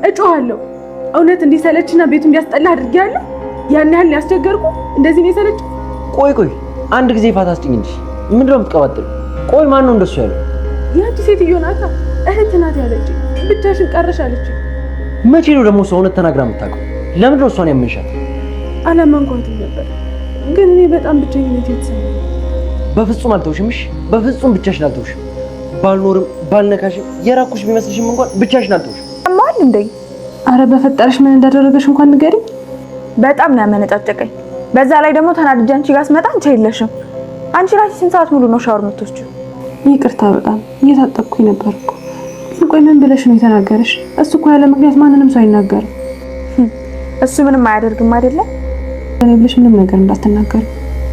እጮሃለሁ። እውነት እንዲሰለችና ቤቱ እንዲያስጠላ አድርጌያለሁ? ያን ያህል ያስቸገርኩ? እንደዚህ ነው የሰለች? ቆይ አንድ ጊዜ ፋታ ስጭኝ እንጂ ምንድነው የምትቀባጥሩ? ቆይ ማን ነው እንደሱ ያለው? ያቺ ሴትዮ ናታ። እህት ናት ያለችኝ። ብቻሽን ቀረሽ አለችኝ። መቼ ነው ደግሞ ሰው እውነት ተናግራ የምታውቀው? ለምንድነው እሷን ያመንሻት? አላመንኳትም ነበር፣ ግን እኔ በጣም ብቸኝነት የተሰማኝ። በፍጹም አልተውሽም። እሺ በፍጹም ብቻሽን አልተውሽም። ባልኖርም ባልነካሽም የራኩሽ ቢመስልሽም እንኳን ብቻሽን አልተውሽም። አማል እንዴ? አረ በፈጠረሽ ምን እንዳደረገሽ እንኳን ንገሪኝ። በጣም ነው ያመነጫጨቀኝ። በዛ ላይ ደግሞ ተናድጄ አንቺ ጋር ስመጣ አንቺ የለሽም። አንቺ ራስሽ ስንት ሰዓት ሙሉ ነው ሻወር የምትወስጂው? ይቅርታ በጣም እየታጠብኩኝ ነበር እኮ። ቆይ ምን ብለሽ ነው የተናገረሽ? እሱ እኮ ያለ ምክንያት ማንንም ሰው አይናገርም። እሱ ምንም አያደርግም አይደለም? እኔ ብለሽ ምንም ነገር እንዳትናገሪ።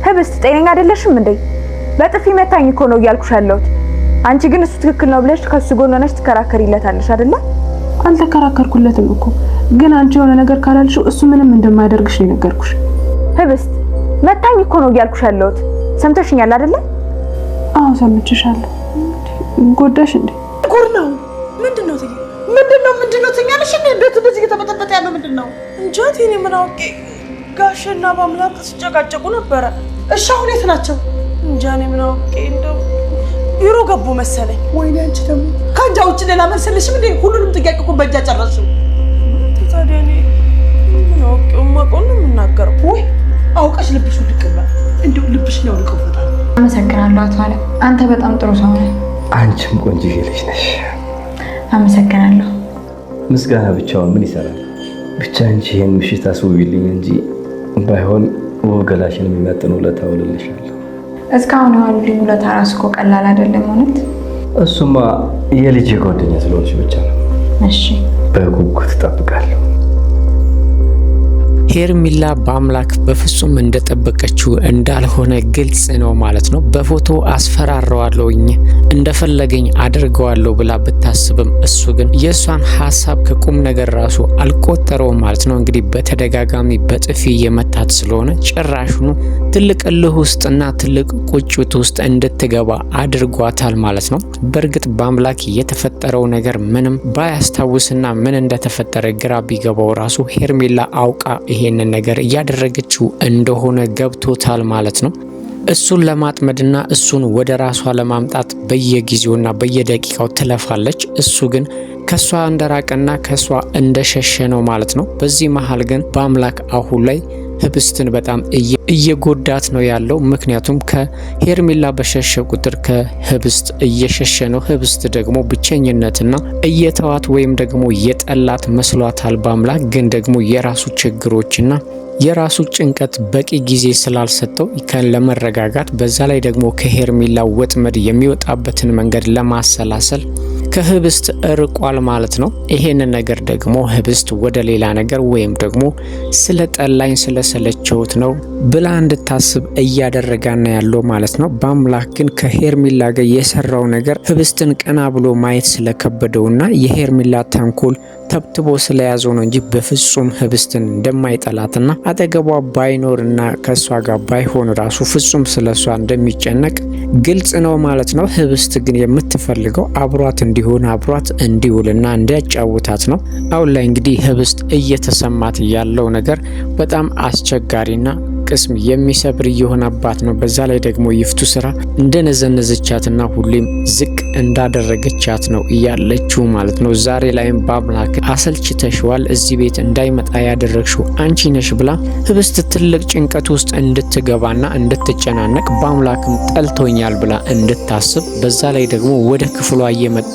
ህብስት ጤነኛ አይደለሽም እንዴ? በጥፊ መታኝ እኮ ነው እያልኩሽ ያለሁት። አንቺ ግን እሱ ትክክል ነው ብለሽ ከሱ ጎን ሆነሽ ትከራከሪለታለሽ አይደለ? አልተከራከርኩለትም እኮ፣ ግን አንቺ የሆነ ነገር ካላልሽው እሱ ምንም እንደማያደርግሽ ነው የነገርኩሽ። ህብስት መታኝ እኮ ነው እያልኩሽ ያለሁት። ሰምተሽኛል አይደለ? አዎ ሰምቼሻለሁ። ጎዳሽ እንዴ? ጉር ነው። ምንድነው ትይ? ምንድነው ትኛለሽ እንዴ? ቤቱ እንደዚህ እየተበጠበጠ ያለው ምንድነው? እንጃት። እኔ ምን አውቄ። ጋሽና ባምላክ ሲጨቃጨቁ ነበረ። እሺ አሁን የት ናቸው? እንጃ። እኔ ምን አውቄ። እንደው ቢሮ ገቡ መሰለኝ። ወይኔ አንቺ ደግሞ ከአንጃ ውጭ ሌላ መልስልሽም እንዴ? ሁሉንም ጥያቄ እኮ በእጃ ጨረስሽው። ታዲያ እኔ ምን አውቄ? ማቆን ነው የምናገረው። ወይ አውቀሽ ልብሽ ውልቅ ብሏል። እንደው ልብሽ ነው ልቀው ፈታ። አመሰግናለሁ አቶ አለ። አንተ በጣም ጥሩ ሰው ነህ። አንቺም ቆንጆ ልጅ ነሽ። አመሰግናለሁ። ምስጋና ብቻውን ምን ይሰራል? ብቻ አንቺ ይሄን ምሽት አስውቢልኝ እንጂ ባይሆን ወገላሽን የሚመጥን ውለታ ውልልሻለሁ። እስካሁን የዋሉልኝ ውለታ ራሱ እኮ ቀላል አይደለም። እውነት እሱማ የልጅ ጓደኛ ስለሆንሽ ብቻ ነው። እሺ በጉጉት እጠብቃለሁ። ሄርሜላ በአምላክ በፍጹም እንደጠበቀችው እንዳልሆነ ግልጽ ነው ማለት ነው። በፎቶ አስፈራረዋለሁኝ እንደፈለገኝ አድርገዋለሁ ብላ ብታስብም እሱ ግን የእሷን ሀሳብ ከቁም ነገር ራሱ አልቆጠረውም ማለት ነው። እንግዲህ በተደጋጋሚ በጥፊ የመታት ስለሆነ ጭራሹኑ ትልቅ እልህ ውስጥና ትልቅ ቁጭት ውስጥ እንድትገባ አድርጓታል ማለት ነው። በእርግጥ በአምላክ የተፈጠረው ነገር ምንም ባያስታውስና ምን እንደተፈጠረ ግራ ቢገባው ራሱ ሄርሜላ አውቃ ይሄንን ነገር እያደረገችው እንደሆነ ገብቶታል ማለት ነው። እሱን ለማጥመድና እሱን ወደ ራሷ ለማምጣት በየጊዜውና በየደቂቃው ትለፋለች። እሱ ግን ከሷ እንደራቀና ከሷ እንደሸሸ ነው ማለት ነው። በዚህ መሃል ግን በአምላክ አሁን ላይ ህብስትን በጣም እየጎዳት ነው ያለው። ምክንያቱም ከሄርሜላ በሸሸ ቁጥር ከህብስት እየሸሸ ነው። ህብስት ደግሞ ብቸኝነትና እየተዋት ወይም ደግሞ የጠላት መስሏታል። በአምላክ ግን ደግሞ የራሱ ችግሮችና የራሱ ጭንቀት በቂ ጊዜ ስላልሰጠው ለመረጋጋት በዛ ላይ ደግሞ ከሄርሜላ ወጥመድ የሚወጣበትን መንገድ ለማሰላሰል ከህብስት እርቋል ማለት ነው። ይሄንን ነገር ደግሞ ህብስት ወደ ሌላ ነገር ወይም ደግሞ ስለ ጠላኝ ስለሰለቸውት ነው ብላ እንድታስብ እያደረጋና ያለው ማለት ነው። በአምላክ ግን ከሄርሜላ ጋር የሰራው ነገር ህብስትን ቀና ብሎ ማየት ስለከበደውና የሄርሜላ ተንኮል ተብትቦ ስለያዘው ነው እንጂ በፍጹም ህብስትን እንደማይጠላትና አጠገቧ ባይኖርና ከሷ ጋር ባይሆን ራሱ ፍጹም ስለሷ እንደሚጨነቅ ግልጽ ነው ማለት ነው። ህብስት ግን የምትፈልገው አብሯት እንዲሆን አብሯት እንዲውልና እንዲያጫውታት ነው። አሁን ላይ እንግዲህ ህብስት እየተሰማት ያለው ነገር በጣም አስቸጋሪና ቅስም የሚሰብር እየሆነባት ነው። በዛ ላይ ደግሞ ይፍቱ ስራ እንደነዘነዘቻትና ሁሌም ዝቅ እንዳደረገቻት ነው እያለችው ማለት ነው። ዛሬ ላይም በአምላክ አሰልችተሽዋል፣ እዚህ ቤት እንዳይመጣ ያደረግሽው አንቺ ነሽ ብላ ህብስት ትልቅ ጭንቀት ውስጥ እንድትገባና እንድትጨናነቅ በአምላክም ጠልቶኛል ብላ እንድታስብ በዛ ላይ ደግሞ ወደ ክፍሏ እየመጣ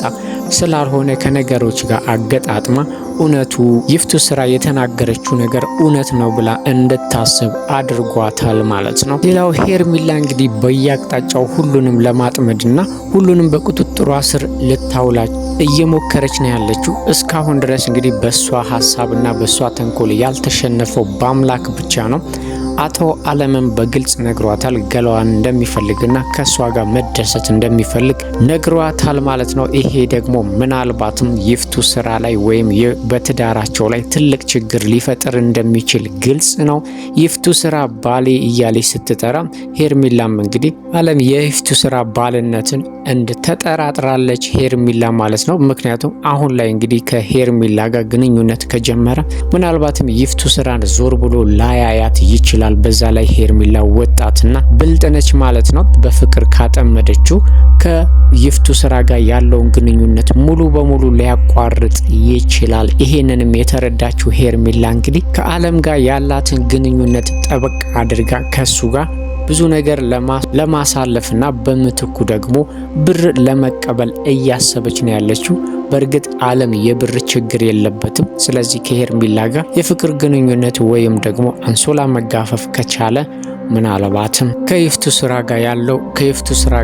ስላልሆነ ከነገሮች ጋር አገጣጥማ እውነቱ ይፍቱ ስራ የተናገረችው ነገር እውነት ነው ብላ እንድታስብ አድርጓታል ማለት ነው። ሌላው ሄርሜላ እንግዲህ በየአቅጣጫው ሁሉንም ለማጥመድና ሁሉንም በቁጥጥሯ ስር ልታውላች እየሞከረች ነው ያለችው። እስካሁን ድረስ እንግዲህ በሷ ሀሳብና በሷ ተንኮል ያልተሸነፈው በአምላክ ብቻ ነው። አቶ አለምን በግልጽ ነግሯታል። ገላዋን እንደሚፈልግና ከሷ ጋር መደሰት እንደሚፈልግ ነግሯታል ማለት ነው። ይሄ ደግሞ ምናልባትም ይፍቱ ስራ ላይ ወይም በትዳራቸው ላይ ትልቅ ችግር ሊፈጥር እንደሚችል ግልጽ ነው። ይፍቱ ስራ ባሌ እያለች ስትጠራ ሄርሜላም እንግዲህ አለም የይፍቱ ስራ ባልነትን ተጠራጥራለች ሄርሜላ ማለት ነው። ምክንያቱም አሁን ላይ እንግዲህ ከሄርሜላ ጋር ግንኙነት ከጀመረ ምናልባትም ይፍቱ ስራን ዞር ብሎ ላያያት ይችላል። በዛ ላይ ሄርሜላ ወጣትና ብልጥ ነች ማለት ነው። በፍቅር ካጠመደችው ከይፍቱ ስራ ጋር ያለውን ግንኙነት ሙሉ በሙሉ ሊያቋርጥ ይችላል። ይሄንንም የተረዳችው ሄርሜላ እንግዲህ ከአለም ጋር ያላትን ግንኙነት ጠበቅ አድርጋ ከሱ ጋር ብዙ ነገር ለማሳለፍና በምትኩ ደግሞ ብር ለመቀበል እያሰበች ነው ያለችው። በእርግጥ አለም የብር ችግር የለበትም። ስለዚህ ከሄርሜላ ጋር የፍቅር ግንኙነት ወይም ደግሞ አንሶላ መጋፈፍ ከቻለ ምናልባትም ከይፍቱ ስራ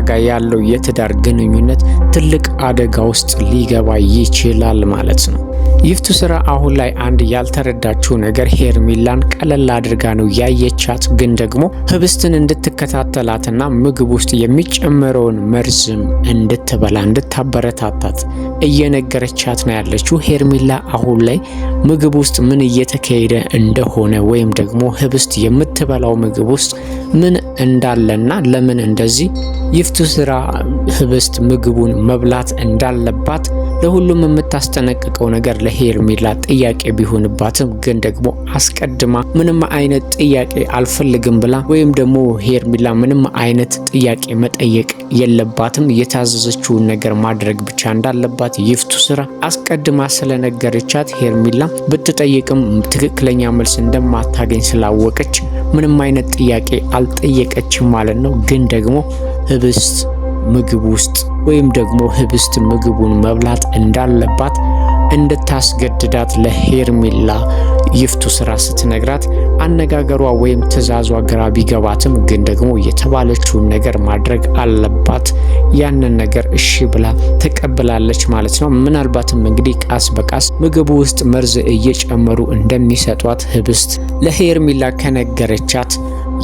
ጋር ያለው የትዳር ግንኙነት ትልቅ አደጋ ውስጥ ሊገባ ይችላል ማለት ነው። ይፍቱ ስራ አሁን ላይ አንድ ያልተረዳችው ነገር ሄርሜላን ቀለል አድርጋ ነው ያየቻት። ግን ደግሞ ህብስትን እንድትከታተላትና ምግብ ውስጥ የሚጨመረውን መርዝም እንድትበላ እንድታበረታታት እየነገረቻት ነው ያለችው። ሄርሜላ አሁን ላይ ምግብ ውስጥ ምን እየተካሄደ እንደሆነ ወይም ደግሞ ህብስት የምትበላው ምግብ ውስጥ ምን እንዳለና ለምን እንደዚህ ይፍቱ ስራ ህብስት ምግቡን መብላት እንዳለባት ለሁሉም የምታስጠነቅቀው ነገር ለሄርሜላ ጥያቄ ቢሆንባትም ግን ደግሞ አስቀድማ ምንም አይነት ጥያቄ አልፈልግም ብላ ወይም ደግሞ ሄርሜላ ምንም አይነት ጥያቄ መጠየቅ የለባትም። የታዘዘችውን ነገር ማድረግ ብቻ እንዳለባት ይፍቱ ስራ አስቀድማ ስለነገረቻት ሄርሜላ ብትጠይቅም ትክክለኛ መልስ እንደማታገኝ ስላወቀች ምንም አይነት ጥያቄ አልጠየቀችም ማለት ነው። ግን ደግሞ ህብስት ምግብ ውስጥ ወይም ደግሞ ህብስት ምግቡን መብላት እንዳለባት እንድታስገድዳት ለሄርሜላ ይፍቱ ስራ ስትነግራት አነጋገሯ ወይም ትዕዛዟ ግራ ቢገባትም ግን ደግሞ የተባለችውን ነገር ማድረግ አለባት። ያንን ነገር እሺ ብላ ተቀብላለች ማለት ነው። ምናልባትም እንግዲህ ቃስ በቃስ ምግቡ ውስጥ መርዝ እየጨመሩ እንደሚሰጧት ህብስት ለሄርሜላ ከነገረቻት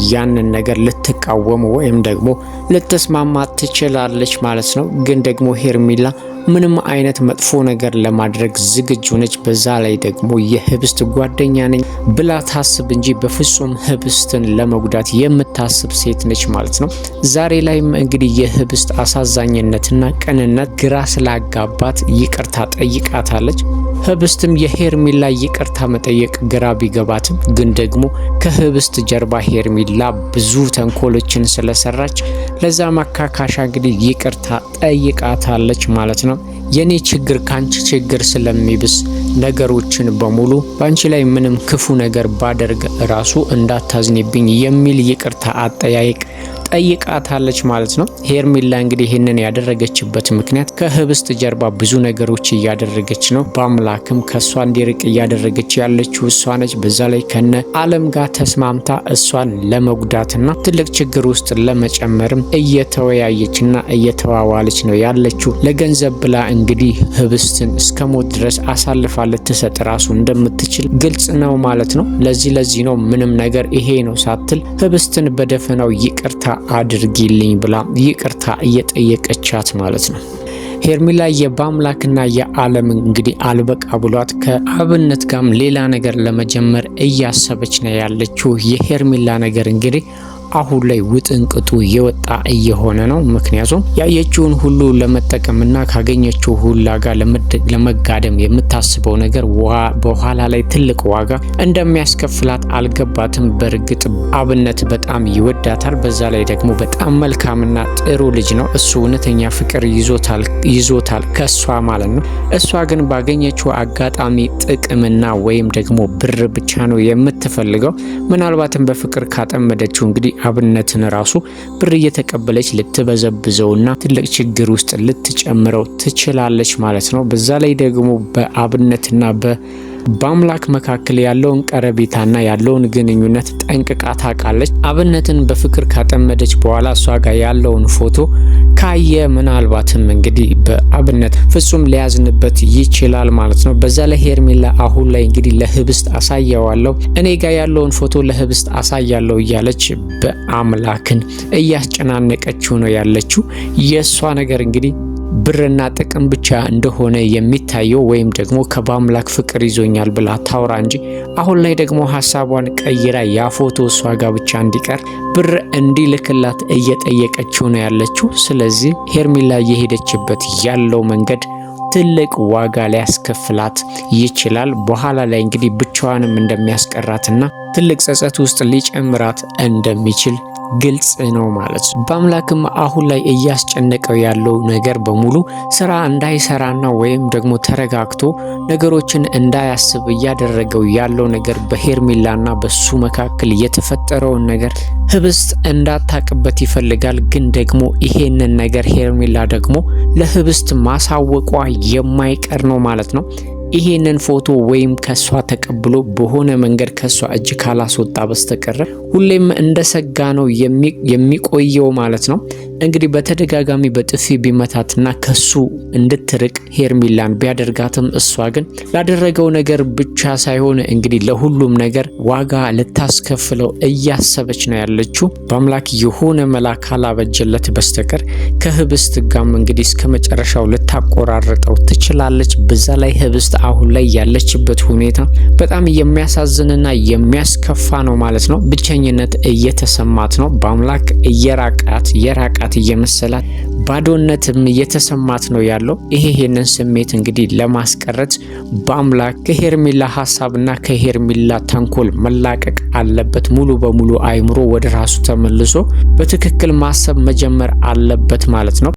ያንን ነገር ልትቃወም ወይም ደግሞ ልትስማማ ትችላለች ማለት ነው። ግን ደግሞ ሄርሜላ ምንም አይነት መጥፎ ነገር ለማድረግ ዝግጁ ነች። በዛ ላይ ደግሞ የህብስት ጓደኛ ነኝ ብላ ታስብ እንጂ በፍጹም ህብስትን ለመጉዳት የምታስብ ሴት ነች ማለት ነው። ዛሬ ላይም እንግዲህ የህብስት አሳዛኝነትና ቅንነት ግራ ስላጋባት ይቅርታ ጠይቃታለች። ህብስትም የሄርሜላ ይቅርታ መጠየቅ ግራ ቢገባትም ግን ደግሞ ከህብስት ጀርባ ሄርሜላ ብዙ ተንኮሎችን ስለሰራች ለዛ ማካካሻ እንግዲህ ይቅርታ ጠይቃታለች ማለት ነው። የኔ ችግር ካንቺ ችግር ስለሚብስ ነገሮችን በሙሉ ባንቺ ላይ ምንም ክፉ ነገር ባደርግ ራሱ እንዳታዝኒብኝ የሚል ይቅርታ አጠያይቅ ጠይቃታለች ማለት ነው። ሄርሜላ እንግዲህ ይህንን ያደረገችበት ምክንያት ከህብስት ጀርባ ብዙ ነገሮች እያደረገች ነው። በአምላክም ከሷ እንዲርቅ እያደረገች ያለችው እሷ ነች። በዛ ላይ ከነ አለም ጋር ተስማምታ እሷን ለመጉዳትና ትልቅ ችግር ውስጥ ለመጨመርም እየተወያየችና እየተዋዋለች ነው ያለችው። ለገንዘብ ብላ እንግዲህ ህብስትን እስከ ሞት ድረስ አሳልፋ ልትሰጥ ራሱ እንደምትችል ግልጽ ነው ማለት ነው። ለዚህ ነው ምንም ነገር ይሄ ነው ሳትል ህብስትን በደፈናው ይቅርታ አድርጊልኝ ብላ ይቅርታ እየጠየቀቻት ማለት ነው። ሄርሜላ የባምላክና የአለም እንግዲህ አልበቃ ብሏት ከአብነት ጋርም ሌላ ነገር ለመጀመር እያሰበች ነው ያለችው። የሄርሜላ ነገር እንግዲህ አሁን ላይ ውጥንቅጡ የወጣ እየሆነ ነው። ምክንያቱም ያየችውን ሁሉ ለመጠቀምና ካገኘችው ሁላ ጋር ለመጋደም የምታስበው ነገር በኋላ ላይ ትልቅ ዋጋ እንደሚያስከፍላት አልገባትም። በእርግጥ አብነት በጣም ይወዳታል። በዛ ላይ ደግሞ በጣም መልካምና ጥሩ ልጅ ነው። እሱ እውነተኛ ፍቅር ይዞታል ከሷ ማለት ነው። እሷ ግን ባገኘችው አጋጣሚ ጥቅምና ወይም ደግሞ ብር ብቻ ነው የምትፈልገው። ምናልባትም በፍቅር ካጠመደችው እንግዲህ አብነትን ራሱ ብር እየተቀበለች ልትበዘብዘውና ትልቅ ችግር ውስጥ ልትጨምረው ትችላለች ማለት ነው። በዛ ላይ ደግሞ በአብነትና በአምላክ መካከል ያለውን ቀረቤታና ያለውን ግንኙነት ጠንቅቃ ታውቃለች። አብነትን በፍቅር ካጠመደች በኋላ እሷ ጋር ያለውን ፎቶ ካየ ምናልባትም እንግዲህ በአብነት ፍጹም ሊያዝንበት ይችላል ማለት ነው። በዛ ላይ ሄርሜላ አሁን ላይ እንግዲህ ለህብስት አሳያዋለሁ፣ እኔ ጋር ያለውን ፎቶ ለህብስት አሳያለሁ እያለች በአምላክን እያስጨናነቀችው ነው ያለችው። የእሷ ነገር እንግዲህ ብርና ጥቅም ብቻ እንደሆነ የሚታየው ወይም ደግሞ በአምላክ ፍቅር ይዞኛል ብላ ታውራ እንጂ አሁን ላይ ደግሞ ሀሳቧን ቀይራ ያ ፎቶ እሷ ጋር ብቻ እንዲቀር ብር እንዲልክላት እየጠየቀችው ነው ያለችው። ስለዚህ ሄርሜላ እየሄደችበት ያለው መንገድ ትልቅ ዋጋ ሊያስከፍላት ይችላል። በኋላ ላይ እንግዲህ ብቻዋንም እንደሚያስቀራትና ትልቅ ጸጸት ውስጥ ሊጨምራት እንደሚችል ግልጽ ነው ማለት ነው። በአምላክም አሁን ላይ እያስጨነቀው ያለው ነገር በሙሉ ስራ እንዳይሰራና ወይም ደግሞ ተረጋግቶ ነገሮችን እንዳያስብ እያደረገው ያለው ነገር በሄርሜላና በሱ መካከል የተፈጠረውን ነገር ህብስት እንዳታቅበት ይፈልጋል። ግን ደግሞ ይሄንን ነገር ሄርሜላ ደግሞ ለህብስት ማሳወቋ የማይቀር ነው ማለት ነው። ይሄንን ፎቶ ወይም ከሷ ተቀብሎ በሆነ መንገድ ከሷ እጅ ካላስወጣ በስተቀር ሁሌም እንደሰጋ ነው የሚቆየው ማለት ነው። እንግዲህ በተደጋጋሚ በጥፊ ቢመታትና ከሱ እንድትርቅ ሄርሜላን ቢያደርጋትም እሷ ግን ላደረገው ነገር ብቻ ሳይሆን እንግዲህ ለሁሉም ነገር ዋጋ ልታስከፍለው እያሰበች ነው ያለችው። በአምላክ የሆነ መላ ካላበጀለት በስተቀር ከህብስት ጋም እንግዲህ እስከ መጨረሻው ልታቆራርጠው ትችላለች። በዛ ላይ ህብስት አሁን ላይ ያለችበት ሁኔታ በጣም የሚያሳዝንና የሚያስከፋ ነው ማለት ነው። ብቸኝነት እየተሰማት ነው። በአምላክ የራቃት እየመሰላት ባዶነትም እየተሰማት ነው ያለው። ይሄንን ስሜት እንግዲህ ለማስቀረት በአምላክ ከሄርሜላ ሀሳብና ከሄርሜላ ተንኮል መላቀቅ አለበት። ሙሉ በሙሉ አይምሮ ወደ ራሱ ተመልሶ በትክክል ማሰብ መጀመር አለበት ማለት ነው።